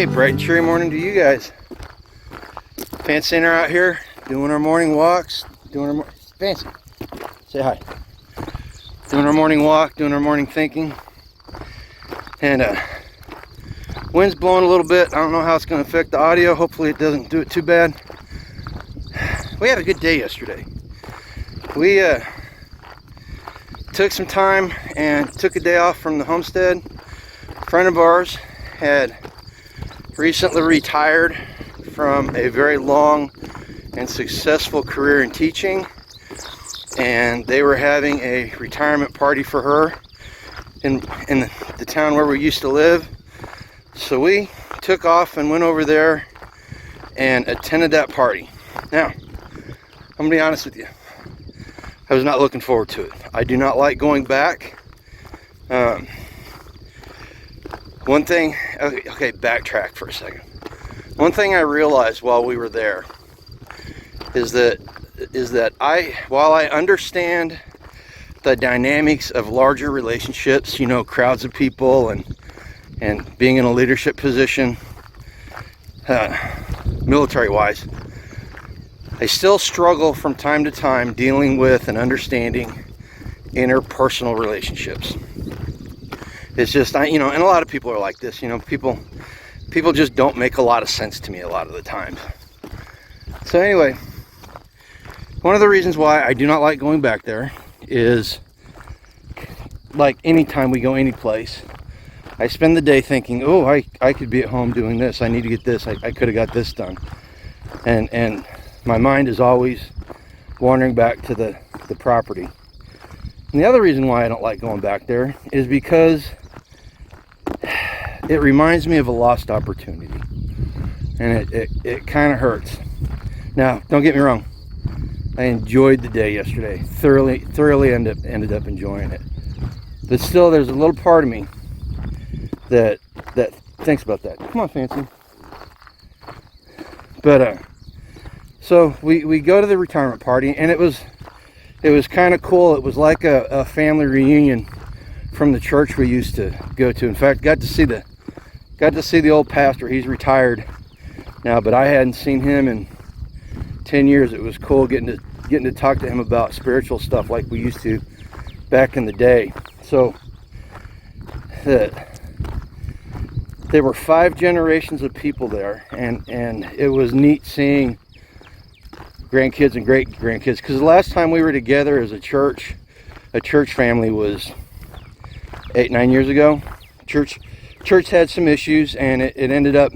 Hey, bright and cheery morning to you guys. Fancy and I are out here doing our morning walks, Fancy, say hi. Doing our morning walk, doing our morning thinking. And wind's blowing a little bit. I don't know how it's going to affect the audio. Hopefully it doesn't do it too bad. We had a good day yesterday. We took some time and took a day off from the homestead. A friend of ours had recently retired from a very long and successful career in teaching, and they were having a retirement party for her in the town where we used to live. So we took off and went over there and attended that party. Now, I'm gonna be honest with you, I was not looking forward to it. I do not like going back. One thing, okay, backtrack for a second. One thing I realized while we were there is that while I understand the dynamics of larger relationships, you know, crowds of people and being in a leadership position, military-wise, I still struggle from time to time dealing with and understanding interpersonal relationships. It's just, and a lot of people are like this, people just don't make a lot of sense to me a lot of the time. So anyway, one of the reasons why I do not like going back there is, like anytime we go any place, I spend the day thinking, oh, I could be at home doing this, I need to get this, I could have got this done. And my mind is always wandering back to the property. And the other reason why I don't like going back there is because it reminds me of a lost opportunity, and it kind of hurts. Now, don't get me wrong, I enjoyed the day yesterday, thoroughly ended up enjoying it, but still there's a little part of me that thinks about that. Come on, Fancy. But so we go to the retirement party, and it was kind of cool. It was like a family reunion from the church we used to go to. In fact, got to see the old pastor. He's retired now, but I hadn't seen him in 10 years. It was cool getting to talk to him about spiritual stuff like we used to back in the day. So there were 5 generations of people there, and it was neat seeing grandkids and great grandkids, because the last time we were together as a church family was 8-9 years ago. Church had some issues, and it ended up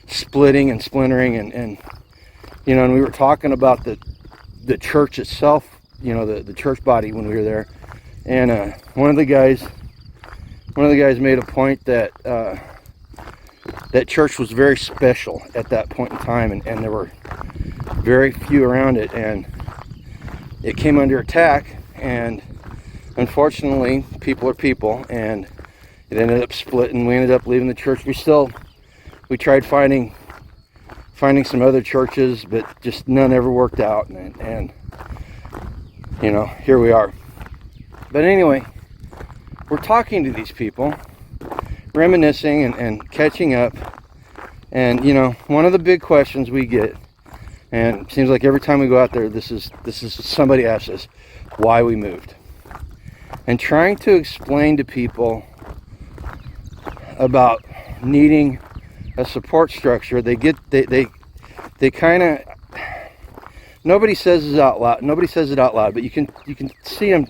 splitting and splintering, and we were talking about the church itself, the church body when we were there, and one of the guys made a point that that church was very special at that point in time, and there were very few around it, and it came under attack, and unfortunately people are people, and it ended up splitting. We ended up leaving the church. We tried finding some other churches, but just none ever worked out, and here we are. But anyway, we're talking to these people, reminiscing and catching up, and one of the big questions we get, and it seems like every time we go out there, this is somebody asks us why we moved. And trying to explain to people about needing a support structure, they kind of, nobody says it out loud, but you can see them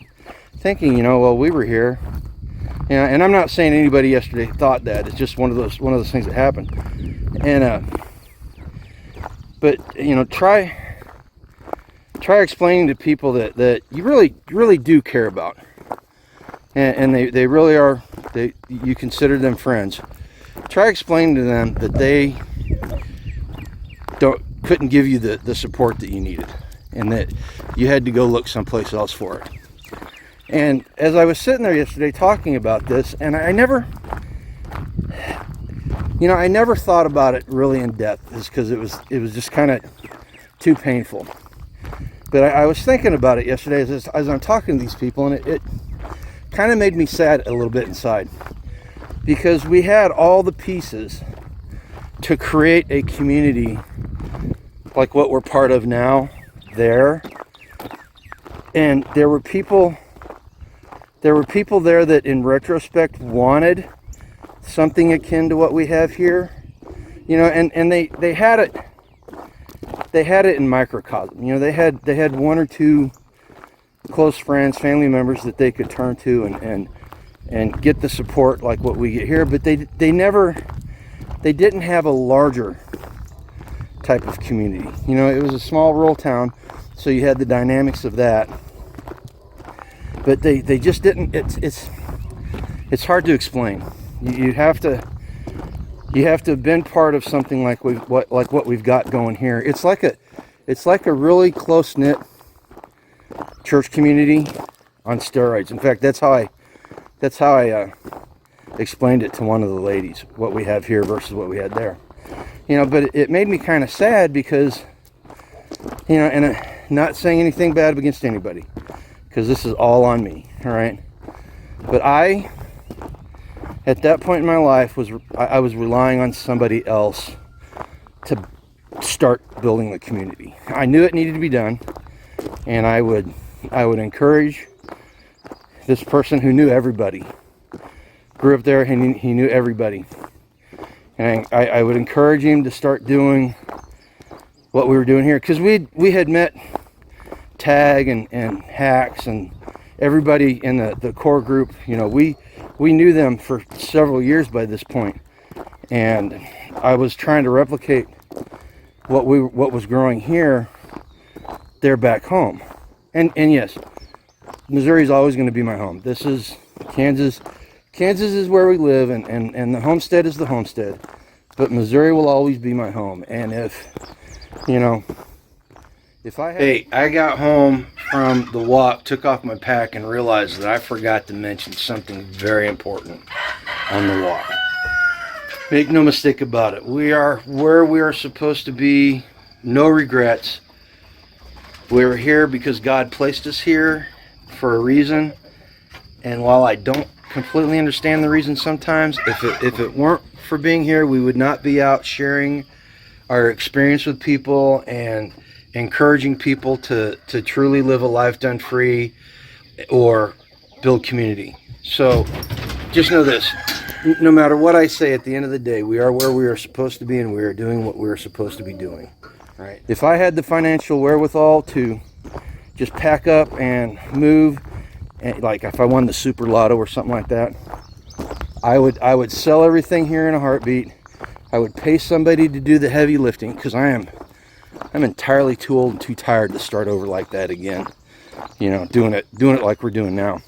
thinking, well, we were here. And I'm not saying anybody yesterday thought that. It's just one of those things that happened. And but try explaining to people that you really do care about, and they really are. You consider them friends. Try explaining to them that they couldn't give you the support that you needed, and that you had to go look someplace else for it. And as I was sitting there yesterday talking about this, and I never thought about it really in depth, is because it was just kind of too painful. But I was thinking about it yesterday as I'm talking to these people, and it kind of made me sad a little bit inside, because we had all the pieces to create a community like what we're part of now there. And there were people there that in retrospect wanted something akin to what we have here, you know, and they had it in microcosm. You know, they had one or two close friends, family members that they could turn to and get the support like what we get here, but they didn't have a larger type of community. You know, it was a small rural town, so you had the dynamics of that, but they just didn't. It's hard to explain. You have to have been part of something like what we've got going here. It's like a really close-knit church community on steroids. In fact, that's how I explained it to one of the ladies, what we have here versus what we had there. You know, but it made me kind of sad because, you know, and not saying anything bad against anybody, because this is all on me, all right? But I, at that point in my life, I was relying on somebody else to start building the community. I knew it needed to be done, and I would encourage this person who knew everybody, grew up there, and he knew everybody, and I would encourage him to start doing what we were doing here, because we had met Tag and Hacks and everybody in the core group. You know, we knew them for several years by this point, and I was trying to replicate what was growing here there back home. And yes, Missouri is always going to be my home. This is Kansas. Kansas is where we live, and the homestead is the homestead. But Missouri will always be my home. And if, you know, if I had... Hey, I got home from the walk, took off my pack, and realized that I forgot to mention something very important on the walk. Make no mistake about it. We are where we are supposed to be. No regrets. We're here because God placed us here for a reason. And while I don't completely understand the reason sometimes, if it weren't for being here, we would not be out sharing our experience with people and encouraging people to truly live a life done free or build community. So just know this, no matter what I say, at the end of the day, we are where we are supposed to be, and we are doing what we are supposed to be doing. Right? If I had the financial wherewithal to just pack up and move, and like if I won the super lotto or something like that, I would sell everything here in a heartbeat. I would pay somebody to do the heavy lifting, because I'm entirely too old and too tired to start over like that again. You know, doing it like we're doing now.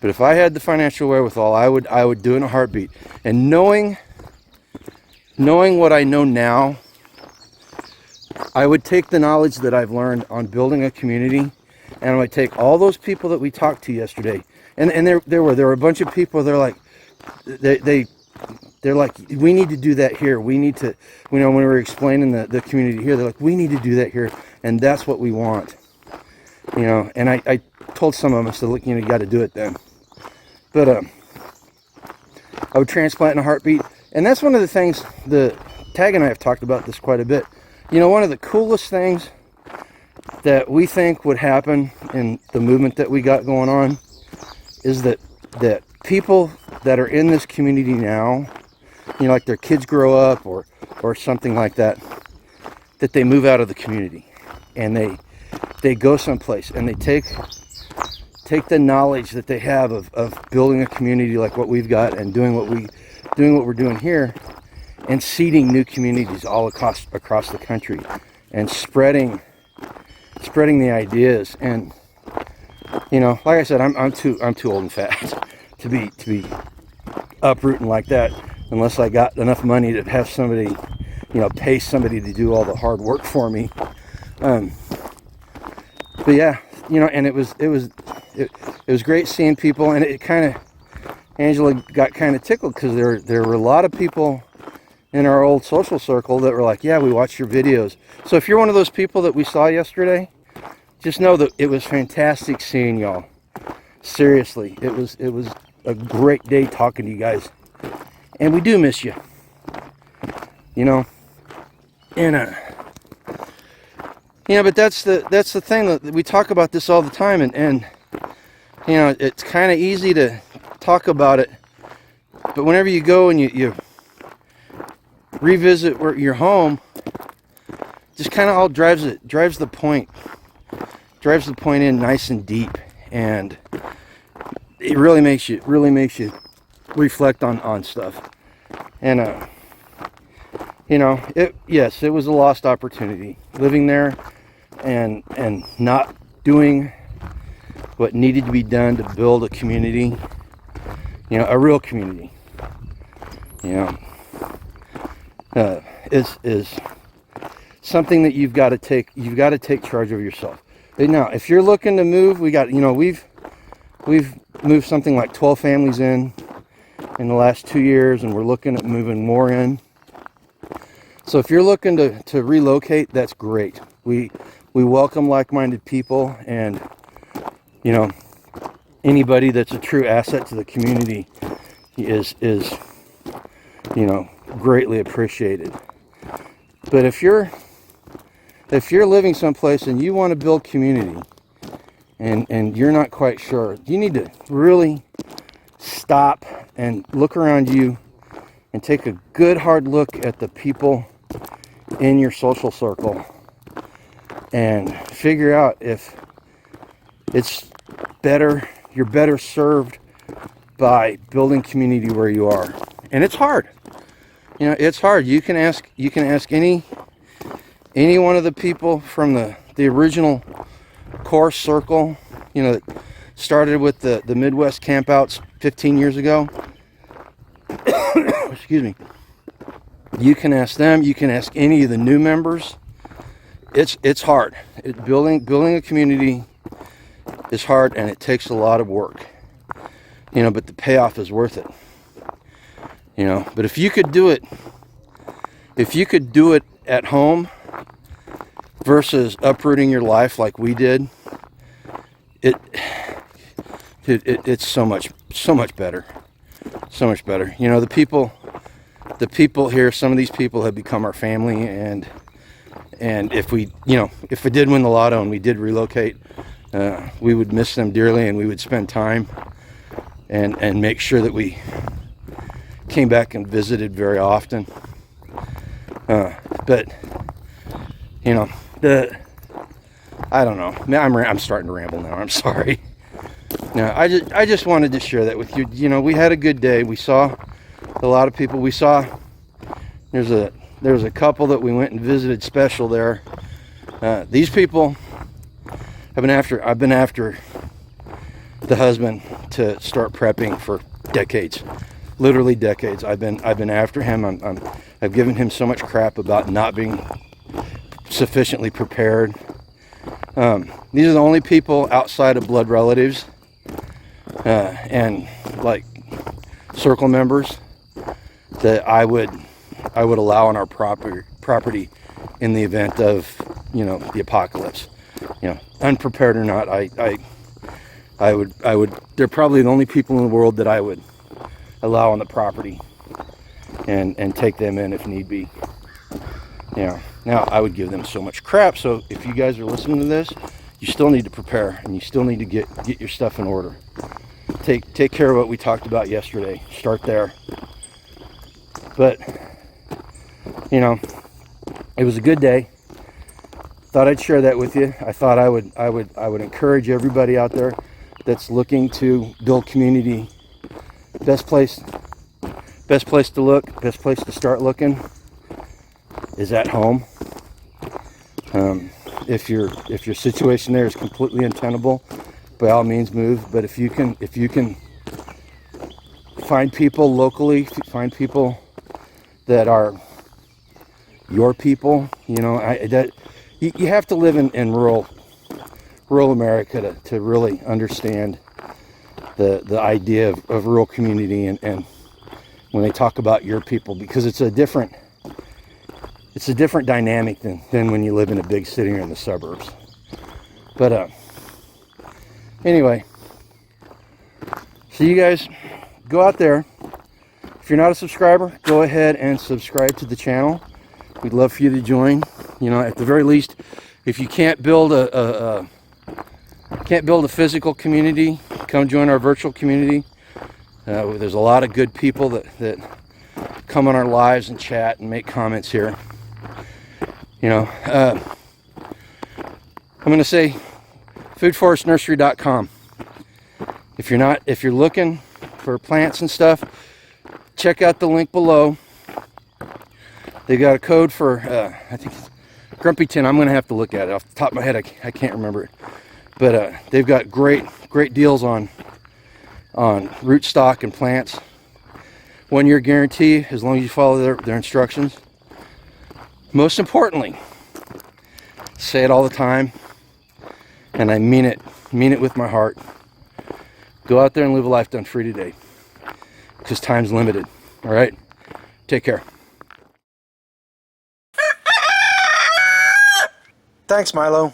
But if I had the financial wherewithal, I would do it in a heartbeat. And knowing what I know now, I would take the knowledge that I've learned on building a community, and I would take all those people that we talked to yesterday, and there were a bunch of people. They're like, they're like, we need to do that here. We need to, you know, when we were explaining the community here, they're like, we need to do that here, and that's what we want. You know, and I told some of them, I said, look, you know, you got to do it then. But I would transplant in a heartbeat, and that's one of the things the Tag and I have talked about this quite a bit. You know, one of the coolest things that we think would happen in the movement that we got going on is that people that are in this community now, you know, like their kids grow up or something like that, that they move out of the community and they go someplace and they take the knowledge that they have of building a community like what we've got and doing what we're doing here, and seeding new communities all across the country, and spreading the ideas. And you know, like I said, I'm too old and fat to be uprooting like that, unless I got enough money to have somebody, you know, pay somebody to do all the hard work for me. But yeah, you know, and it was great seeing people, and it kind of, Angela got kind of tickled, because there were a lot of people in our old social circle that were like, yeah, we watched your videos. So if you're one of those people that we saw yesterday, just know that it was fantastic seeing y'all. Seriously, it was a great day talking to you guys, and we do miss you. you know, and but that's the thing that we talk about this all the time, and you know, it's kind of easy to talk about it, but whenever you go and you revisit your home, just kind of all drives the point in nice and deep, and it really makes you reflect on stuff. And you know, yes, it was a lost opportunity living there and not doing what needed to be done to build a community, you know, a real community, you know, is something that you've got to take charge of yourself. Now, if you're looking to move, we've moved something like 12 families in the last 2 years, and we're looking at moving more in. So if you're looking to relocate, that's great. We welcome like-minded people, and you know, anybody that's a true asset to the community is you know, greatly appreciated. But if you're living someplace and you want to build community and you're not quite sure, you need to really stop and look around you and take a good hard look at the people in your social circle and figure out if it's better, you're better served by building community where you are. And it's hard. You know, it's hard. You can ask any one of the people from the original core circle, you know, that started with the Midwest campouts 15 years ago. Excuse me. You can ask them, you can ask any of the new members. It's hard. Building a community is hard, and it takes a lot of work. You know, but the payoff is worth it. You know, but if you could do it at home versus uprooting your life like we did, it's so much better. So much better. You know, the people here, some of these people have become our family, and if we did win the lotto and we did relocate, we would miss them dearly, and we would spend time and make sure that we came back and visited very often. But you know, I don't know. I'm starting to ramble now. I'm sorry. No, I just wanted to share that with you. You know, we had a good day. We saw a lot of people. We saw there was a couple that we went and visited special there. These people I've been after the husband to start prepping for decades. Literally decades. I've been after him. I've given him so much crap about not being sufficiently prepared. These are the only people outside of blood relatives and like circle members that I would allow on our property in the event of, you know, the apocalypse. You know, unprepared or not, I would. They're probably the only people in the world that I would allow on the property and take them in if need be. You know, now I would give them so much crap. So if you guys are listening to this, you still need to prepare, and you still need to get your stuff in order. Take care of what we talked about yesterday. Start there. But you know, it was a good day. Thought I'd share that with you. I thought I would encourage everybody out there that's looking to build community. Best place to look, best place to start looking is at home. If your situation there is completely untenable, by all means move. But if you can find people locally, find people that are your people, you know, you have to live in rural America to really understand the idea of rural community and when they talk about your people, because it's a different dynamic than when you live in a big city or in the suburbs. But anyway, so you guys go out there, If you're not a subscriber, go ahead and subscribe to the channel. We'd love for you to join. You know, at the very least, if you can't build a physical community, come join our virtual community. There's a lot of good people that come on our lives and chat and make comments here. You know, I'm going to say foodforestnursery.com. If you're looking for plants and stuff, check out the link below. They got a code for I think it's Grumpy 10. I'm going to have to look at it off the top of my head. I can't remember it, but they've got great deals on rootstock and plants. 1 year guarantee as long as you follow their instructions. Most importantly, say it all the time, and I mean it with my heart. Go out there and live a life done free today, because time's limited. All right, take care. Thanks, Milo.